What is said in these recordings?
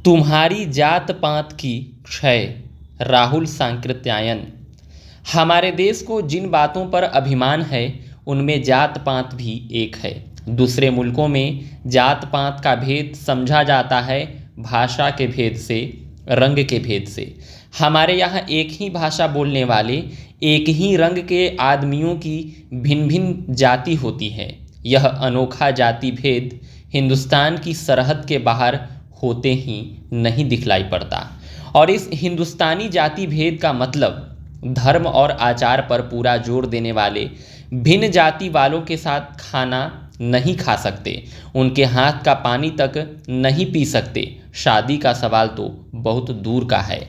तुम्हारी जात पात की क्षय। राहुल सांकृत्यायन। हमारे देश को जिन बातों पर अभिमान है उनमें जात पात भी एक है। दूसरे मुल्कों में जात पात का भेद समझा जाता है भाषा के भेद से, रंग के भेद से। हमारे यहाँ एक ही भाषा बोलने वाले, एक ही रंग के आदमियों की भिन्न भिन्न जाति होती है। यह अनोखा जाति भेद हिंदुस्तान की सरहद के बाहर होते ही नहीं दिखलाई पड़ता। और इस हिंदुस्तानी जाति भेद का मतलब धर्म और आचार पर पूरा जोर देने वाले भिन्न जाति वालों के साथ खाना नहीं खा सकते, उनके हाथ का पानी तक नहीं पी सकते। शादी का सवाल तो बहुत दूर का है।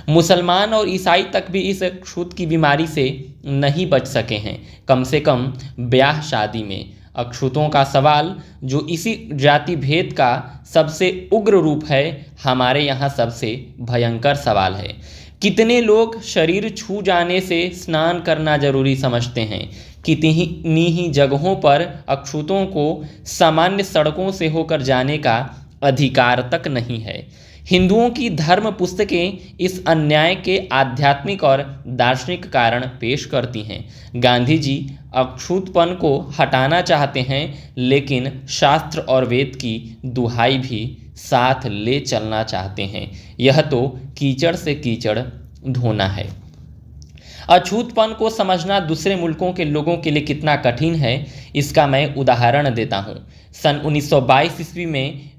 मुसलमान और ईसाई तक भी इस छूत की बीमारी से नहीं बच सके हैं। कम से कम ब्याह शादी में अछूतों का सवाल, जो इसी जाति भेद का सबसे उग्र रूप है, हमारे यहाँ सबसे भयंकर सवाल है। कितने लोग शरीर छू जाने से स्नान करना जरूरी समझते हैं। कितनी ही जगहों पर अछूतों को सामान्य सड़कों से होकर जाने का अधिकार तक नहीं है। हिंदुओं की धर्म पुस्तकें इस अन्याय के आध्यात्मिक और दार्शनिक कारण पेश करती हैं। गांधी जी अछूतपन को हटाना चाहते हैं, लेकिन शास्त्र और वेद की दुहाई भी साथ ले चलना चाहते हैं। यह तो कीचड़ से कीचड़ धोना है। अछूतपन को समझना दूसरे मुल्कों के लोगों के लिए कितना कठिन है, इसका मैं उदाहरण देता हूँ। सन 1922 ईस्वी में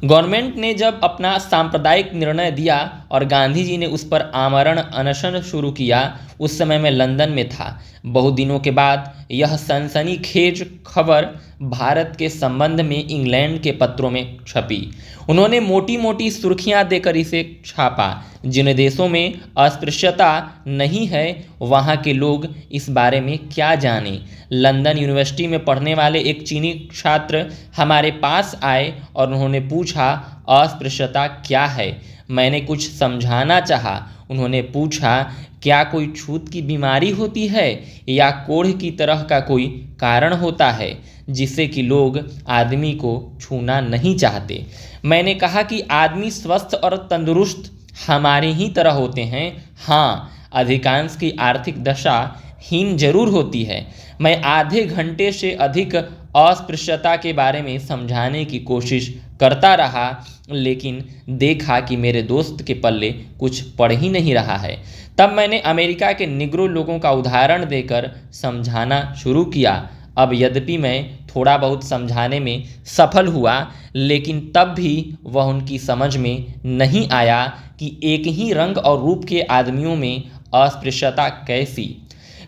गवर्नमेंट ने जब अपना सांप्रदायिक निर्णय दिया और गांधी जी ने उस पर आमरण अनशन शुरू किया, उस समय मैं लंदन में था। बहुत दिनों के बाद यह सनसनीखेज खबर भारत के संबंध में इंग्लैंड के पत्रों में छपी। उन्होंने मोटी मोटी सुर्खियां देकर इसे छापा। जिन देशों में अस्पृश्यता नहीं है, वहाँ के लोग इस बारे में क्या जाने। लंदन यूनिवर्सिटी में पढ़ने वाले एक चीनी छात्र हमारे पास आए और उन्होंने पूछा, अस्पृश्यता क्या है। मैंने कुछ समझाना चाहा। उन्होंने पूछा, क्या कोई छूत की बीमारी होती है या कोढ़ की तरह का कोई कारण होता है जिससे कि लोग आदमी को छूना नहीं चाहते। मैंने कहा कि आदमी स्वस्थ और तंदुरुस्त हमारे ही तरह होते हैं। हाँ, अधिकांश की आर्थिक दशा हीन जरूर होती है। मैं आधे घंटे से अधिक अस्पृश्यता के बारे में समझाने की कोशिश करता रहा, लेकिन देखा कि मेरे दोस्त के पल्ले कुछ पड़ ही नहीं रहा है। तब मैंने अमेरिका के निग्रो लोगों का उदाहरण देकर समझाना शुरू किया। अब यद्यपि मैं थोड़ा बहुत समझाने में सफल हुआ, लेकिन तब भी वह उनकी समझ में नहीं आया कि एक ही रंग और रूप के आदमियों में अस्पृश्यता कैसी।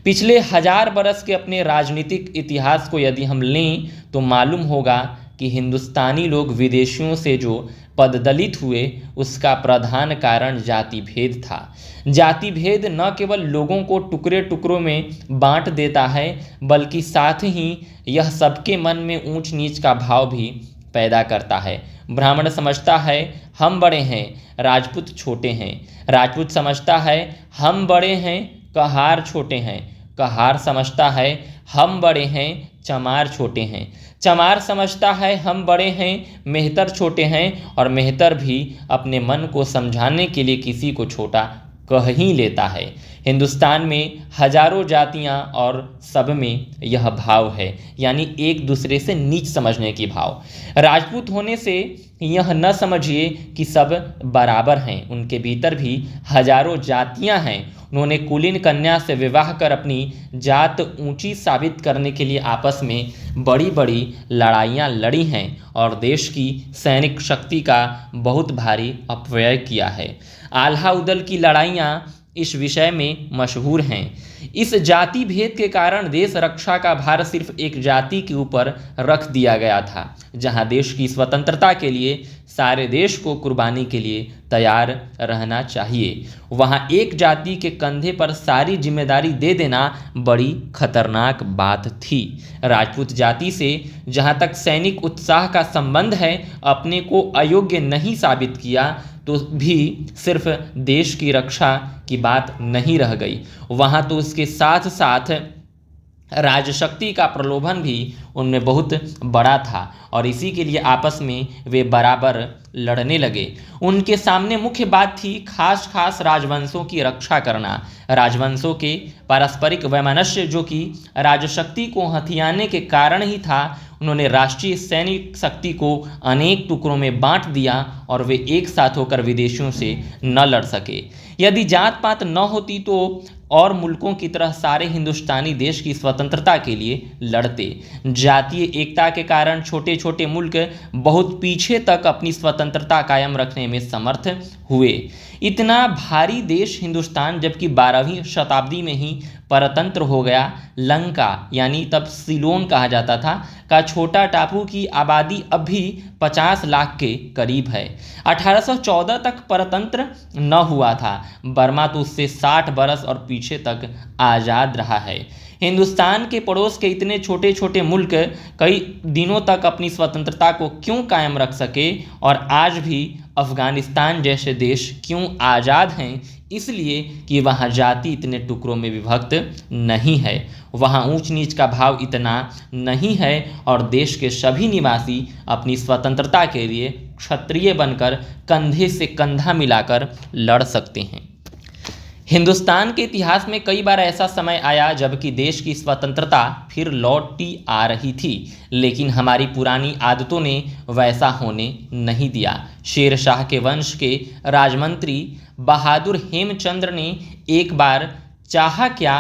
पिछले 1000 बरस के अपने राजनीतिक इतिहास को यदि हम लें तो मालूम होगा कि हिंदुस्तानी लोग विदेशियों से जो पददलित हुए, उसका प्रधान कारण जाति भेद था। जाति भेद न केवल लोगों को टुकड़े टुकड़ों में बांट देता है, बल्कि साथ ही यह सबके मन में ऊंच नीच का भाव भी पैदा करता है। ब्राह्मण समझता है हम बड़े हैं, राजपूत छोटे हैं। राजपूत समझता है हम बड़े हैं, कहार छोटे हैं। कहार समझता है हम बड़े हैं, चमार छोटे हैं। चमार समझता है हम बड़े हैं, मेहतर छोटे हैं। और मेहतर भी अपने मन को समझाने के लिए किसी को छोटा कह ही लेता है। हिंदुस्तान में हजारों जातियां और सब में यह भाव है, यानी एक दूसरे से नीच समझने की भाव। राजपूत होने से यह न समझिए कि सब बराबर हैं, उनके भीतर भी हजारों जातियां हैं। उन्होंने कुलीन कन्या से विवाह कर अपनी जात ऊंची साबित करने के लिए आपस में बड़ी बड़ी लड़ाइयाँ लड़ी हैं और देश की सैनिक शक्ति का बहुत भारी अपव्यय किया है। आल्हा उदल की लड़ाइयाँ इस विषय में मशहूर हैं। इस जाति भेद के कारण देश रक्षा का भार सिर्फ एक जाति के ऊपर रख दिया गया था। जहां देश की स्वतंत्रता के लिए सारे देश को कुर्बानी के लिए तैयार रहना चाहिए, वहां एक जाति के कंधे पर सारी जिम्मेदारी दे देना बड़ी खतरनाक बात थी। राजपूत जाति से जहां तक सैनिक उत्साह का संबंध है, अपने को अयोग्य नहीं साबित किया तो भी सिर्फ देश की रक्षा की बात नहीं रह गई, वहाँ तो उसके साथ साथ राजशक्ति का प्रलोभन भी उनमें बहुत बड़ा था और इसी के लिए आपस में वे बराबर लड़ने लगे। उनके सामने मुख्य बात थी खास राजवंशों की रक्षा करना, राजवंशों के पारस्परिक वैमनस्य जो कि राजशक्ति को हथियाने के कारण ही था। उन्होंने राष्ट्रीय सैनिक शक्ति को अनेक टुकड़ों में बांट दिया और वे एक साथ होकर विदेशियों से न लड़ सके। यदि जात पात न होती तो और मुल्कों की तरह सारे हिंदुस्तानी देश की स्वतंत्रता के लिए लड़ते। जातीय एकता के कारण छोटे छोटे मुल्क बहुत पीछे तक अपनी स्वतंत्रता कायम रखने में समर्थ हुए। इतना भारी देश हिंदुस्तान जबकि 12वीं शताब्दी में ही परतंत्र हो गया। लंका यानी तब सिलोन कहा जाता था का छोटा टापू की आबादी अब भी 50 लाख के करीब है। 1814 तक परतंत्र न हुआ था। बर्मा तो उससे 60 बरस और पीछे तक आज़ाद रहा है। हिंदुस्तान के पड़ोस के इतने छोटे छोटे मुल्क कई दिनों तक अपनी स्वतंत्रता को क्यों कायम रख सके और आज भी अफगानिस्तान जैसे देश क्यों आज़ाद हैं? इसलिए कि वहाँ जाति इतने टुकड़ों में विभक्त नहीं है, वहाँ ऊंच नीच का भाव इतना नहीं है और देश के सभी निवासी अपनी स्वतंत्रता के लिए क्षत्रिय बनकर कंधे से कंधा मिलाकर लड़ सकते हैं। हिंदुस्तान के इतिहास में कई बार ऐसा समय आया जबकि देश की स्वतंत्रता फिर लौटती आ रही थी, लेकिन हमारी पुरानी आदतों ने वैसा होने नहीं दिया। शेर शाह के वंश के राजमंत्री बहादुर हेमचंद्र ने एक बार चाहा क्या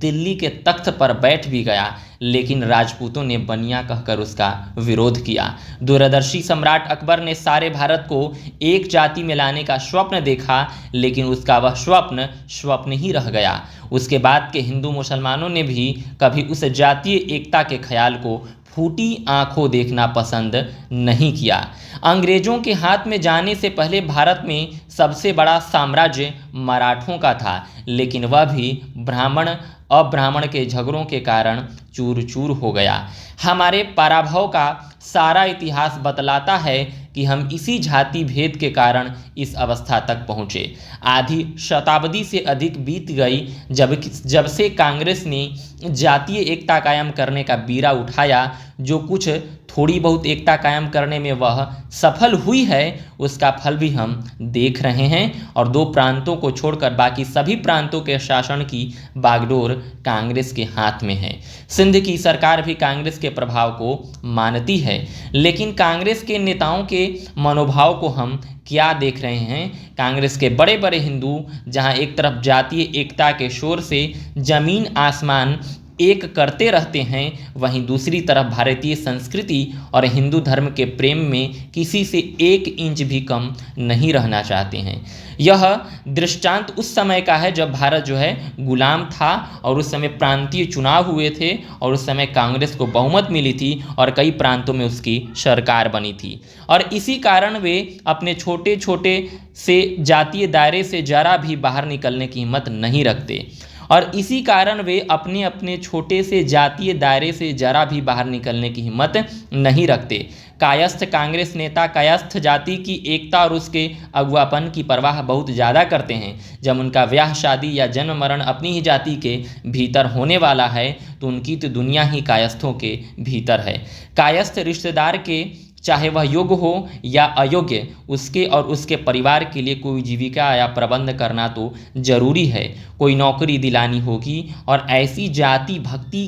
दिल्ली के तख्त पर बैठ भी गया, लेकिन राजपूतों ने बनिया कहकर उसका विरोध किया। दूरदर्शी सम्राट अकबर ने सारे भारत को एक जाति में लाने का स्वप्न देखा, लेकिन उसका वह स्वप्न ही रह गया। उसके बाद के हिंदू मुसलमानों ने भी कभी उस जातीय एकता के ख्याल को फूटी आंखों देखना पसंद नहीं किया। अंग्रेजों के हाथ में जाने से पहले भारत में सबसे बड़ा साम्राज्य मराठों का था, लेकिन वह भी ब्राह्मण अब्राह्मण के झगड़ों के कारण चूर चूर हो गया। हमारे पराभव का सारा इतिहास बतलाता है कि हम इसी जाति भेद के कारण इस अवस्था तक पहुँचे। आधी शताब्दी से अधिक बीत गई जब से कांग्रेस ने जातीय एकता कायम करने का बीड़ा उठाया। जो कुछ थोड़ी बहुत एकता कायम करने में वह सफल हुई है, उसका फल भी हम देख रहे हैं और 2 प्रांतों को छोड़कर बाकी सभी प्रांतों के शासन की बागडोर कांग्रेस के हाथ में है। सिंध की सरकार भी कांग्रेस के प्रभाव को मानती है, लेकिन कांग्रेस के नेताओं के मनोभाव को हम क्या देख रहे हैं? कांग्रेस के बड़े बड़े हिंदू जहां एक तरफ जातीय एकता के शोर से जमीन आसमान एक करते रहते हैं, वहीं दूसरी तरफ भारतीय संस्कृति और हिंदू धर्म के प्रेम में किसी से 1 इंच भी कम नहीं रहना चाहते हैं। यह दृष्टांत उस समय का है जब भारत जो है गुलाम था और उस समय प्रांतीय चुनाव हुए थे और उस समय कांग्रेस को बहुमत मिली थी और कई प्रांतों में उसकी सरकार बनी थी और इसी कारण वे अपने छोटे छोटे से जातीय दायरे से जरा भी बाहर निकलने की हिम्मत नहीं रखते और इसी कारण वे अपने अपने छोटे से जातीय दायरे से जरा भी बाहर निकलने की हिम्मत नहीं रखते। कायस्थ कांग्रेस नेता कायस्थ जाति की एकता और उसके अगुवापन की परवाह बहुत ज़्यादा करते हैं। जब उनका ब्याह शादी या जन्म मरण अपनी ही जाति के भीतर होने वाला है तो उनकी तो दुनिया ही कायस्थों के भीतर है। कायस्थ रिश्तेदार के चाहे वह योग्य हो या अयोग्य, उसके और उसके परिवार के लिए कोई जीविका या प्रबंध करना तो जरूरी है। कोई नौकरी दिलानी होगी और ऐसी जाति भक्ति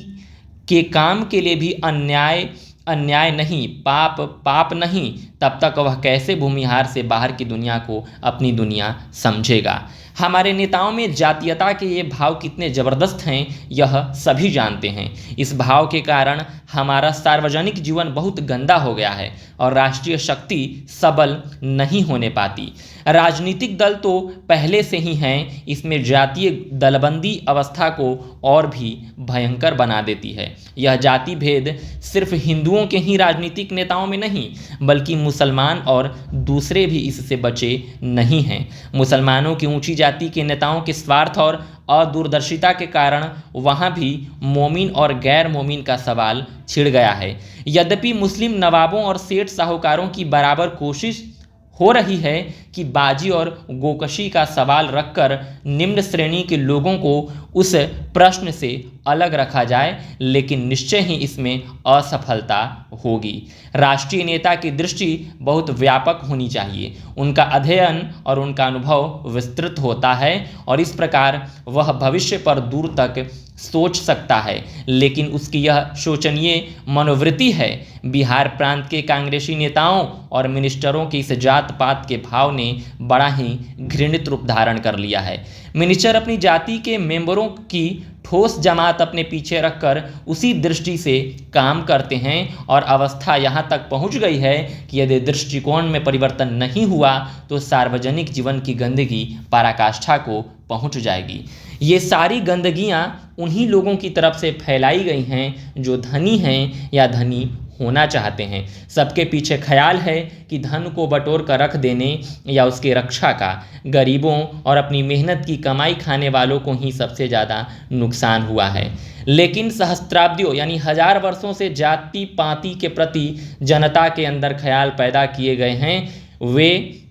के काम के लिए भी अन्याय नहीं, पाप नहीं, तब तक वह कैसे भूमिहार से बाहर की दुनिया को अपनी दुनिया समझेगा। हमारे नेताओं में जातीयता के ये भाव कितने ज़बरदस्त हैं यह सभी जानते हैं। इस भाव के कारण हमारा सार्वजनिक जीवन बहुत गंदा हो गया है और राष्ट्रीय शक्ति सबल नहीं होने पाती। राजनीतिक दल तो पहले से ही हैं, इसमें जातीय दलबंदी अवस्था को और भी भयंकर बना देती है। यह जाति भेद सिर्फ हिंदुओं के ही राजनीतिक नेताओं में नहीं बल्कि मुसलमान और दूसरे भी इससे बचे नहीं हैं। मुसलमानों की ऊंची जाति के नेताओं के स्वार्थ और अदूरदर्शिता के कारण वहाँ भी मोमिन और गैर मोमिन का सवाल छिड़ गया है। यद्यपि मुस्लिम नवाबों और सेठ साहूकारों की बराबर कोशिश हो रही है कि बाजी और गोकशी का सवाल रखकर निम्न श्रेणी के लोगों को उस प्रश्न से अलग रखा जाए, लेकिन निश्चय ही इसमें असफलता होगी। राष्ट्रीय नेता की दृष्टि बहुत व्यापक होनी चाहिए, उनका अध्ययन और उनका अनुभव विस्तृत होता है और इस प्रकार वह भविष्य पर दूर तक सोच सकता है। लेकिन उसकी यह शोचनीय मनोवृत्ति है। बिहार प्रांत के कांग्रेसी नेताओं और मिनिस्टरों की इस जात पात के भाव ने बड़ा ही घृणित रूप धारण कर लिया है। मिनिस्टर अपनी जाति के मेंबरों की ठोस जमात अपने पीछे रखकर उसी दृष्टि से काम करते हैं और अवस्था यहाँ तक पहुँच गई है कि यदि दृष्टिकोण में परिवर्तन नहीं हुआ तो सार्वजनिक जीवन की गंदगी पराकाष्ठा को पहुँच जाएगी। ये सारी गंदगियाँ उन्हीं लोगों की तरफ से फैलाई गई हैं जो धनी हैं या धनी होना चाहते हैं। सबके पीछे ख्याल है कि धन को बटोर कर रख देने या उसकी रक्षा का गरीबों और अपनी मेहनत की कमाई खाने वालों को ही सबसे ज़्यादा नुकसान हुआ है। लेकिन सहस्त्राब्दियों यानी 1000 वर्षों से जाति पाति के प्रति जनता के अंदर ख्याल पैदा किए गए हैं, वे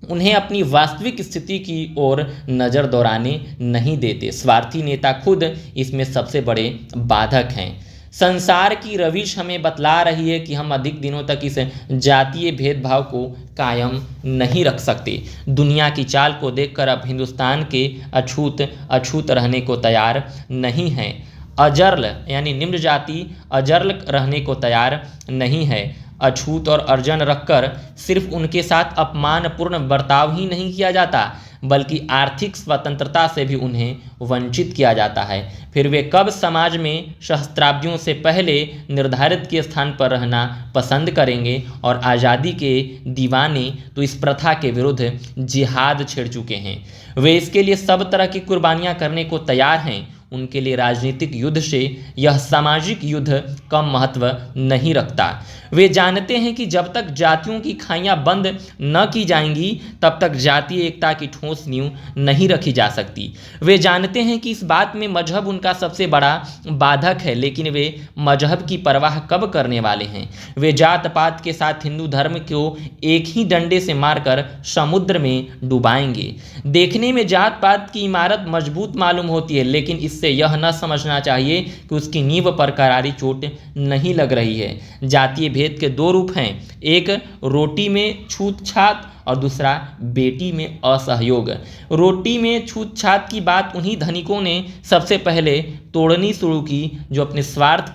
उन्हें अपनी वास्तविक स्थिति की ओर नज़र दौड़ाने नहीं देते। स्वार्थी नेता खुद इसमें सबसे बड़े बाधक हैं। संसार की रविश हमें बतला रही है कि हम अधिक दिनों तक इस जातीय भेदभाव को कायम नहीं रख सकते। दुनिया की चाल को देखकर अब हिंदुस्तान के अछूत रहने को तैयार नहीं हैं। अजर्ल यानी निम्न जाति अजर्ल रहने को तैयार नहीं है। अछूत और अर्जन रखकर सिर्फ उनके साथ अपमानपूर्ण बर्ताव ही नहीं किया जाता, बल्कि आर्थिक स्वतंत्रता से भी उन्हें वंचित किया जाता है। फिर वे कब समाज में सहस्त्राब्दियों से पहले निर्धारित के स्थान पर रहना पसंद करेंगे? और आज़ादी के दीवाने तो इस प्रथा के विरुद्ध जिहाद छेड़ चुके हैं। वे इसके लिए सब तरह की कुर्बानियां करने को तैयार हैं। उनके लिए राजनीतिक युद्ध से यह सामाजिक युद्ध कम महत्व नहीं रखता। वे जानते हैं कि जब तक जातियों की खाइयां बंद न की जाएंगी तब तक जातीय एकता की ठोस नींव नहीं रखी जा सकती। वे जानते हैं कि इस बात में मजहब उनका सबसे बड़ा बाधक है, लेकिन वे मजहब की परवाह कब करने वाले हैं? वे जात पात के साथ हिंदू धर्म को एक ही डंडे से मारकर समुद्र में डुबाएंगे। देखने में जात पात की इमारत मजबूत मालूम होती है, लेकिन इससे यह न समझना चाहिए कि उसकी नींव पर करारी चोट नहीं लग रही है। जातीय भेद के दो रूप हैं, एक रोटी में छूत छात और दूसरा बेटी में असहयोग। रोटी में छूत छात की बात उन्हीं धनिकों ने सबसे पहले तोड़नी शुरू की जो अपने स्वार्थ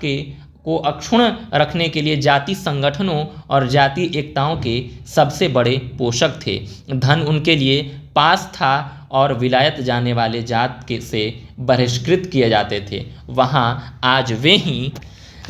को अक्षुण्ण रखने के लिए जाति संगठनों और जाति एकताओं के सबसे बड़े पोषक थे। धन उनके लिए पास था और विलायत जाने वाले जात के से बहिष्कृत किए जाते थे। वहाँ आज वे ही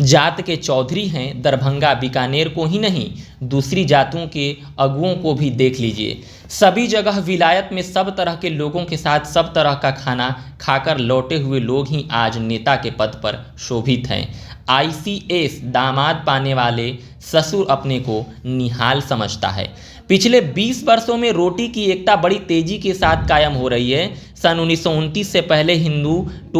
जात के चौधरी हैं। दरभंगा बीकानेर को ही नहीं, दूसरी जातों के अगुओं को भी देख लीजिए। सभी जगह विलायत में सब तरह के लोगों के साथ सब तरह का खाना खाकर लौटे हुए लोग ही आज नेता के पद पर शोभित हैं। ICS दामाद पाने वाले ससुर अपने को निहाल समझता है। पिछले 20 वर्षों में रोटी की एकता बड़ी तेजी के साथ कायम हो रही है। सन 1929 से पहले हिंदू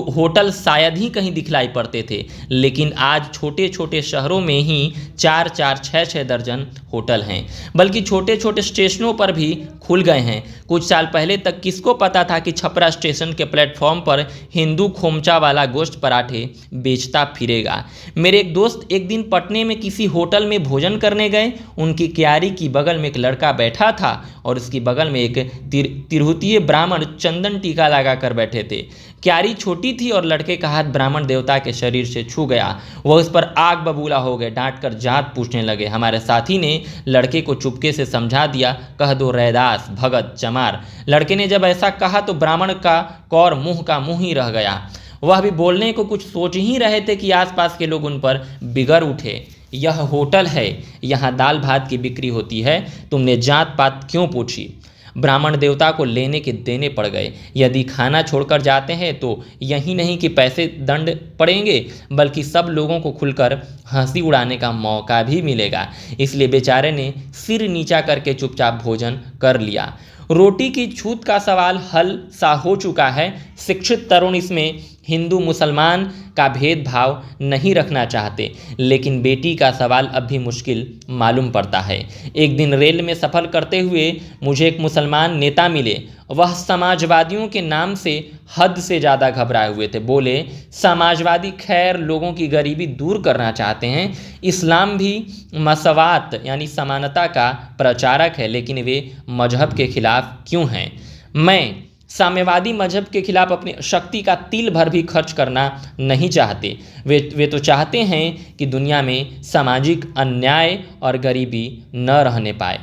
होटल शायद ही कहीं दिखलाई पड़ते थे, लेकिन आज छोटे छोटे शहरों में ही 4-4, 6-6 दर्जन होटल हैं, बल्कि छोटे छोटे स्टेशनों पर भी खुल गए हैं। कुछ साल पहले तक किसको पता था कि छपरा स्टेशन के प्लेटफॉर्म पर हिंदू खोमचा वाला गोश्त पराठे बेचता फिरेगा। मेरे एक दोस्त एक दिन पटने में किसी होटल में भोजन करने गए। उनकी क्यारी की बगल में एक लड़का बैठा था और उसकी बगल में एक तिरहुतीय ब्राह्मण चंदन टीका लगा कर बैठे थे। क्यारी छोटी थी और लड़के का हाथ ब्राह्मण देवता के शरीर से छू गया। वह उस पर आग बबूला हो गए, डांट कर जात पूछने लगे। हमारे साथी ने लड़के को चुपके से समझा दिया, कह दो रैदास भगत चमार। लड़के ने जब ऐसा कहा तो ब्राह्मण का कौर मुंह का मुंह ही रह गया। वह भी बोलने को कुछ सोच ही रहे थे कि आसपास के लोग उन पर बिगड़ उठे। यह होटल है, यहाँ दाल भात की बिक्री होती है, तुमने जात पात क्यों पूछी? ब्राह्मण देवता को लेने के देने पड़ गए। यदि खाना छोड़कर जाते हैं तो यही नहीं कि पैसे दंड पड़ेंगे, बल्कि सब लोगों को खुलकर हंसी उड़ाने का मौका भी मिलेगा। इसलिए बेचारे ने सिर नीचा करके चुपचाप भोजन कर लिया। रोटी की छूत का सवाल हल सा हो चुका है। शिक्षित तरुण इसमें हिंदू मुसलमान का भेदभाव नहीं रखना चाहते, लेकिन बेटी का सवाल अब भी मुश्किल मालूम पड़ता है। एक दिन रेल में सफ़र करते हुए मुझे एक मुसलमान नेता मिले वह समाजवादियों के नाम से हद से ज़्यादा घबराए हुए थे। बोले, समाजवादी खैर लोगों की गरीबी दूर करना चाहते हैं, इस्लाम भी मसवात यानी समानता का प्रचारक है, लेकिन वे मजहब के खिलाफ क्यों हैं? मैं साम्यवादी मजहब के खिलाफ अपनी शक्ति का तिल भर भी खर्च करना नहीं चाहते। वे तो चाहते हैं कि दुनिया में सामाजिक अन्याय और गरीबी न रहने पाए।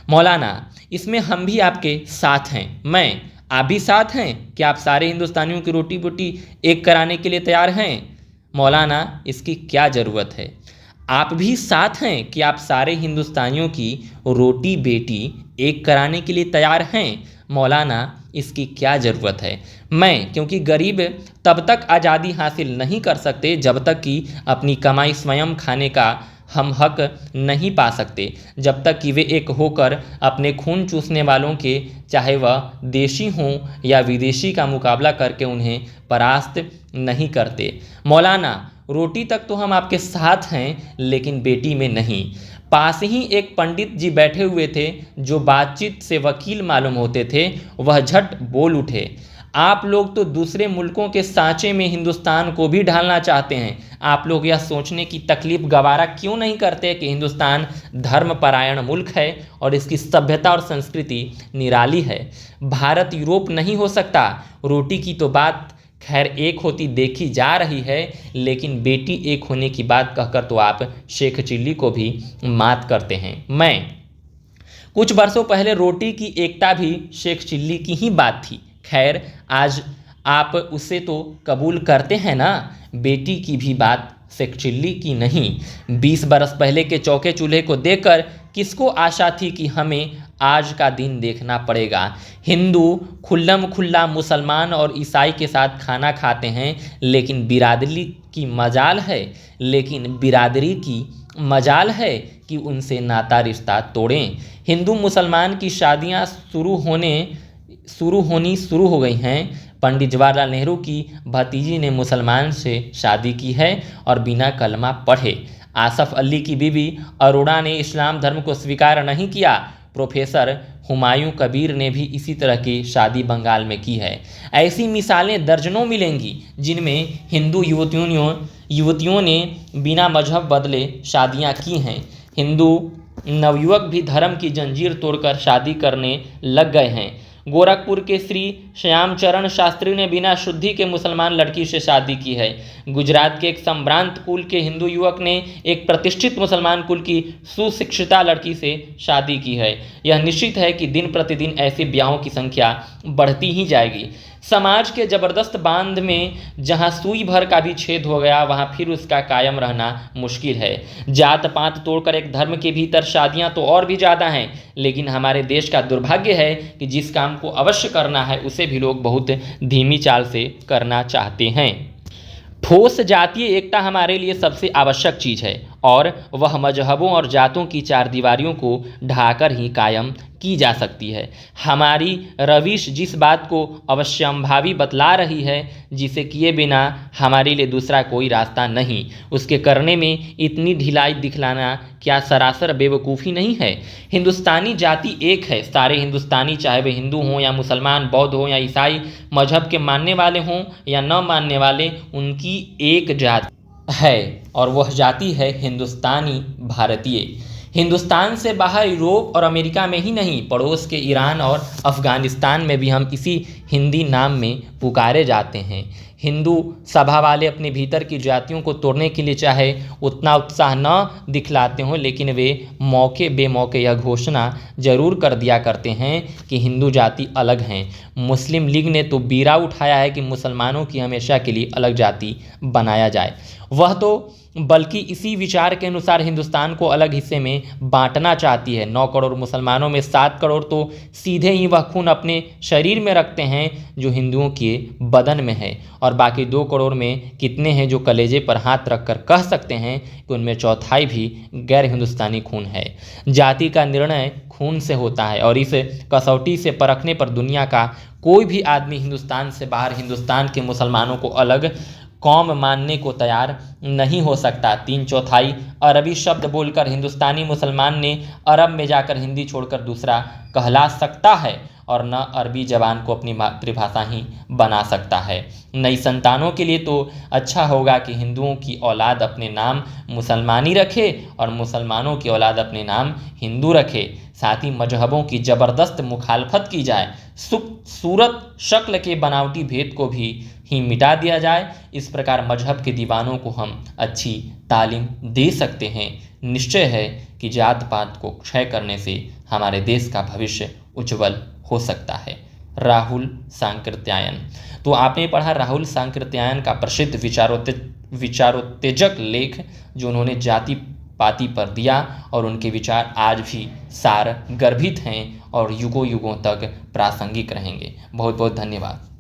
मौलाना, इसमें हम भी आपके साथ हैं। आप भी साथ हैं? क्या आप सारे हिंदुस्तानियों की रोटी बोटी एक कराने के लिए तैयार हैं? मौलाना, इसकी क्या ज़रूरत है? आप भी साथ हैं कि आप सारे हिंदुस्तानियों की रोटी बेटी एक कराने के लिए तैयार हैं? मौलाना, इसकी क्या ज़रूरत है? क्योंकि गरीब तब तक आज़ादी हासिल नहीं कर सकते जब तक कि अपनी कमाई स्वयं खाने का हम हक नहीं पा सकते, जब तक कि वे एक होकर अपने खून चूसने वालों के, चाहे वह देशी हों या विदेशी, का मुकाबला करके उन्हें परास्त नहीं करते। मौलाना, रोटी तक तो हम आपके साथ हैं, लेकिन बेटी में नहीं। पास ही एक पंडित जी बैठे हुए थे जो बातचीत से वकील मालूम होते थे। वह झट बोल उठे, आप लोग तो दूसरे मुल्कों के सांचे में हिंदुस्तान को भी ढालना चाहते हैं। आप लोग यह सोचने की तकलीफ गवारा क्यों नहीं करते कि हिंदुस्तान धर्मपरायण मुल्क है और इसकी सभ्यता और संस्कृति निराली है। भारत यूरोप नहीं हो सकता। रोटी की तो बात खैर एक होती देखी जा रही है, लेकिन बेटी एक होने की बात कहकर तो आप शेख चिल्ली को भी मात करते हैं। कुछ वर्षों पहले रोटी की एकता भी शेख चिल्ली की ही बात थी। खैर, आज आप उसे तो कबूल करते हैं ना? बेटी की भी बात शेख चिल्ली की नहीं। 20 बरस पहले के चौके चूल्हे को देखकर किसको आशा थी कि हमें आज का दिन देखना पड़ेगा। हिंदू खुल्लम खुल्ला मुसलमान और ईसाई के साथ खाना खाते हैं, लेकिन बिरादरी की मजाल है कि उनसे नाता रिश्ता तोड़ें। हिंदू मुसलमान की शादियां शुरू हो गई हैं। पंडित जवाहरलाल नेहरू की भतीजी ने मुसलमान से शादी की है और बिना कलमा पढ़े। आसफ अली की बीवी अरोड़ा ने इस्लाम धर्म को स्वीकार नहीं किया। प्रोफेसर हुमायूं कबीर ने भी इसी तरह की शादी बंगाल में की है। ऐसी मिसालें दर्जनों मिलेंगी जिनमें हिंदू युवतियों ने बिना मजहब बदले शादियां की हैं। हिंदू नवयुवक भी धर्म की जंजीर तोड़कर शादी करने लग गए हैं। गोरखपुर के श्री श्यामचरण शास्त्री ने बिना शुद्धि के मुसलमान लड़की से शादी की है। गुजरात के एक संभ्रांत कुल के हिंदू युवक ने एक प्रतिष्ठित मुसलमान कुल की सुशिक्षिता लड़की से शादी की है। यह निश्चित है कि दिन प्रतिदिन ऐसे ब्याहों की संख्या बढ़ती ही जाएगी। समाज के जबरदस्त बांध में जहां सुई भर का भी छेद हो गया, वहां फिर उसका कायम रहना मुश्किल है। जात पात तोड़कर एक धर्म के भीतर शादियां तो और भी ज़्यादा हैं, लेकिन हमारे देश का दुर्भाग्य है कि जिस काम को अवश्य करना है उसे भी लोग बहुत धीमी चाल से करना चाहते हैं। ठोस जातीय एकता हमारे लिए सबसे आवश्यक चीज़ है और वह मजहबों और जातों की चार दीवारियों को ढाकर ही कायम की जा सकती है। हमारी रविश जिस बात को अवश्यंभावी बतला रही है, जिसे किए बिना हमारे लिए दूसरा कोई रास्ता नहीं, उसके करने में इतनी ढिलाई दिखलाना क्या सरासर बेवकूफ़ी नहीं है? हिंदुस्तानी जाति एक है। सारे हिंदुस्तानी, चाहे वे हिंदू हों या मुसलमान, बौद्ध हों या ईसाई, मजहब के मानने वाले हों या न मानने वाले, उनकी एक जाति है और वह जाति है हिंदुस्तानी भारतीय। हिंदुस्तान से बाहर यूरोप और अमेरिका में ही नहीं, पड़ोस के ईरान और अफ़गानिस्तान में भी हम इसी हिंदी नाम में पुकारे जाते हैं। हिंदू सभा वाले अपने भीतर की जातियों को तोड़ने के लिए चाहे उतना उत्साह न दिखलाते हों, लेकिन वे मौके बेमौके यह घोषणा जरूर कर दिया करते हैं कि हिंदू जाति अलग हैं। मुस्लिम लीग ने तो बीड़ा उठाया है कि मुसलमानों की हमेशा के लिए अलग जाति बनाया जाए। वह तो बल्कि इसी विचार के अनुसार हिंदुस्तान को अलग हिस्से में बांटना चाहती है। 9 करोड़ मुसलमानों में 7 करोड़ तो सीधे ही वह खून अपने शरीर में रखते हैं जो हिंदुओं के बदन में है, और बाकी 2 करोड़ में कितने हैं जो कलेजे पर हाथ रखकर कह सकते हैं कि उनमें चौथाई भी गैर हिंदुस्तानी खून है। जाति का निर्णय खून से होता है और इस कसौटी से परखने पर दुनिया का कोई भी आदमी हिंदुस्तान से बाहर हिंदुस्तान के मुसलमानों को अलग कौम मानने को तैयार नहीं हो सकता। 3/4 अरबी शब्द बोलकर हिंदुस्तानी मुसलमान ने अरब में जाकर हिंदी छोड़कर दूसरा कहला सकता है और न अरबी जबान को अपनी मातृभाषा ही बना सकता है। नई संतानों के लिए तो अच्छा होगा कि हिंदुओं की औलाद अपने नाम मुसलमानी रखे और मुसलमानों की औलाद अपने नाम हिंदू रखे। साथ ही मजहबों की ज़बरदस्त मुखालफत की जाए। सूरत शक्ल के बनावटी भेद को भी मिटा दिया जाए। इस प्रकार मजहब के दीवानों को हम अच्छी तालीम दे सकते हैं। निश्चय है कि जात पात को क्षय करने से हमारे देश का भविष्य उज्जवल हो सकता है। राहुल सांकृत्यायन। तो आपने पढ़ा राहुल सांकृत्यायन का प्रसिद्ध विचारोत्तेजक लेख जो उन्होंने जाति पाति पर दिया, और उनके विचार आज भी सार गर्भित हैं और युगों युगों तक प्रासंगिक रहेंगे। बहुत बहुत धन्यवाद।